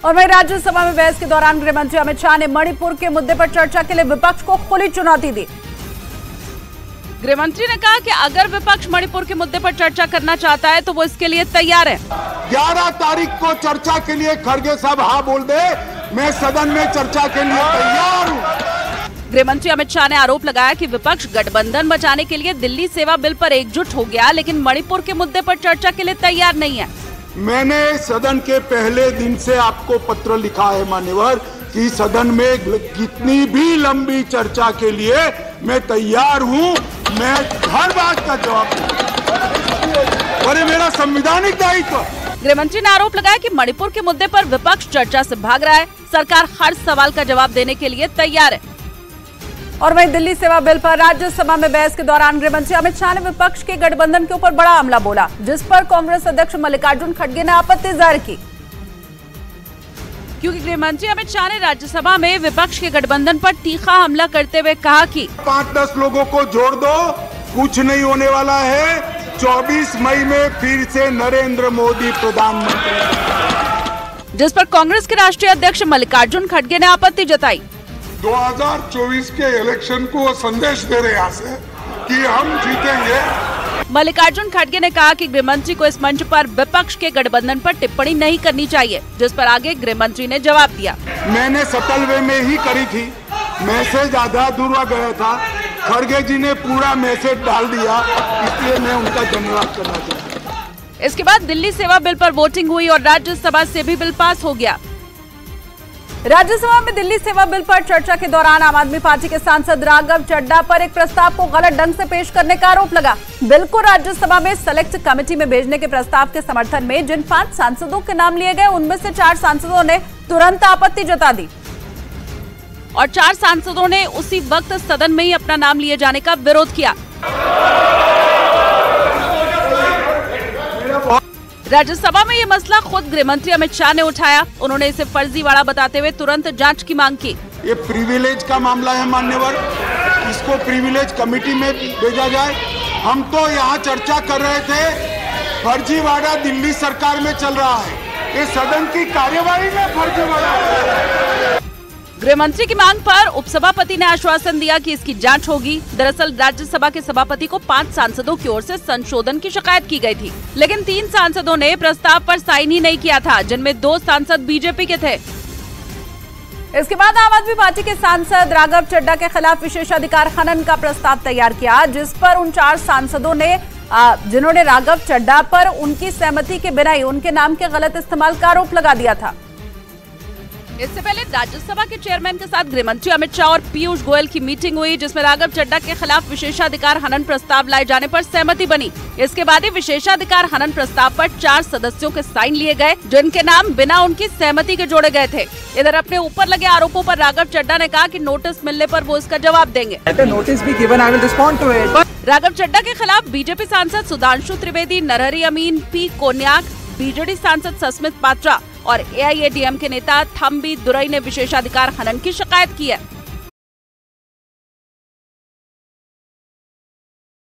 और वहीं राज्यसभा में बहस के दौरान गृह मंत्री अमित शाह ने मणिपुर के मुद्दे पर चर्चा के लिए विपक्ष को खुली चुनौती दी। गृह मंत्री ने कहा कि अगर विपक्ष मणिपुर के मुद्दे पर चर्चा करना चाहता है तो वो इसके लिए तैयार है। 11 तारीख को चर्चा के लिए खड़गे साहब हाँ बोल दे, मैं सदन में चर्चा के लिए तैयार हूँ। गृह मंत्री अमित शाह ने आरोप लगाया कि विपक्ष गठबंधन बचाने के लिए दिल्ली सेवा बिल पर एकजुट हो गया, लेकिन मणिपुर के मुद्दे पर चर्चा के लिए तैयार नहीं है। मैंने सदन के पहले दिन से आपको पत्र लिखा है मान्यवर कि सदन में कितनी भी लंबी चर्चा के लिए मैं तैयार हूं। मैं हर बात का जवाब दूंगा और ये मेरा संवैधानिक दायित्व। गृह मंत्री ने आरोप लगाया कि मणिपुर के मुद्दे पर विपक्ष चर्चा से भाग रहा है, सरकार हर सवाल का जवाब देने के लिए तैयार है। और वहीं दिल्ली सेवा बिल पर राज्यसभा में बहस के दौरान गृह मंत्री अमित शाह ने विपक्ष के गठबंधन के ऊपर बड़ा हमला बोला, जिस पर कांग्रेस अध्यक्ष मल्लिकार्जुन खड़गे ने आपत्ति जाहिर की। क्योंकि गृह मंत्री अमित शाह ने राज्यसभा में विपक्ष के गठबंधन पर तीखा हमला करते हुए कहा कि 5-10 लोगों को जोड़ दो, कुछ नहीं होने वाला है। 24 मई में फिर से नरेंद्र मोदी प्रधानमंत्री। जिस पर कांग्रेस के राष्ट्रीय अध्यक्ष मल्लिकार्जुन खड़गे ने आपत्ति जताई। 2024 के इलेक्शन को संदेश दे रहे यहाँ से कि हम जीतेंगे। मल्लिकार्जुन खड़गे ने कहा कि गृह मंत्री को इस मंच पर विपक्ष के गठबंधन पर टिप्पणी नहीं करनी चाहिए, जिस पर आगे गृह मंत्री ने जवाब दिया। मैंने सटल वे में ही करी थी, मैसेज आधा अधूरा गया था, खड़गे जी ने पूरा मैसेज डाल दिया, इसलिए मैं उनका धन्यवाद करना चाहता हूँ। इसके बाद दिल्ली सेवा बिल पर वोटिंग हुई और राज्यसभा से भी बिल पास हो गया। राज्यसभा में दिल्ली सेवा बिल पर चर्चा के दौरान आम आदमी पार्टी के सांसद राघव चड्ढा पर एक प्रस्ताव को गलत ढंग से पेश करने का आरोप लगा। बिल को राज्यसभा में सेलेक्ट कमेटी में भेजने के प्रस्ताव के समर्थन में जिन 5 सांसदों के नाम लिए गए, उनमें से 4 सांसदों ने तुरंत आपत्ति जता दी और 4 सांसदों ने उसी वक्त सदन में ही अपना नाम लिए जाने का विरोध किया। राज्यसभा में ये मसला खुद गृह मंत्री अमित शाह ने उठाया। उन्होंने इसे फर्जीवाड़ा बताते हुए तुरंत जांच की मांग की। ये प्रिविलेज का मामला है मान्यवर, इसको प्रिविलेज कमेटी में भेजा जाए। हम तो यहाँ चर्चा कर रहे थे, फर्जीवाड़ा दिल्ली सरकार में चल रहा है, ये सदन की कार्यवाही में फर्जीवाड़ा। गृह मंत्री की मांग पर उपसभापति ने आश्वासन दिया कि इसकी जांच होगी। दरअसल राज्यसभा के सभापति को 5 सांसदों की ओर से संशोधन की शिकायत की गई थी, लेकिन 3 सांसदों ने प्रस्ताव पर साइन ही नहीं किया था, जिनमें 2 सांसद बीजेपी के थे। इसके बाद आम आदमी पार्टी के सांसद राघव चड्ढा के खिलाफ विशेषाधिकार खनन का प्रस्ताव तैयार किया, जिस पर उन 4 सांसदों ने जिन्होंने राघव चड्ढा पर उनकी सहमति के बिना ही उनके नाम के गलत इस्तेमाल का आरोप लगा दिया था। इससे पहले राज्यसभा के चेयरमैन के साथ गृह मंत्री अमित शाह और पीयूष गोयल की मीटिंग हुई, जिसमें राघव चड्ढा के खिलाफ विशेषाधिकार हनन प्रस्ताव लाए जाने पर सहमति बनी। इसके बाद ही विशेषाधिकार हनन प्रस्ताव पर 4 सदस्यों के साइन लिए गए, जिनके नाम बिना उनकी सहमति के जोड़े गए थे। इधर अपने ऊपर लगे आरोपों पर राघव चड्ढा ने कहा कि नोटिस मिलने पर वो इसका जवाब देंगे। राघव चड्ढा के खिलाफ बीजेपी सांसद सुधांशु त्रिवेदी, नरहरि अमीन, पी कोन्याक, बीजेडी सांसद सस्मित पात्रा और AIADMK नेता थम्बी दुरई ने विशेषाधिकार हनन की शिकायत की है।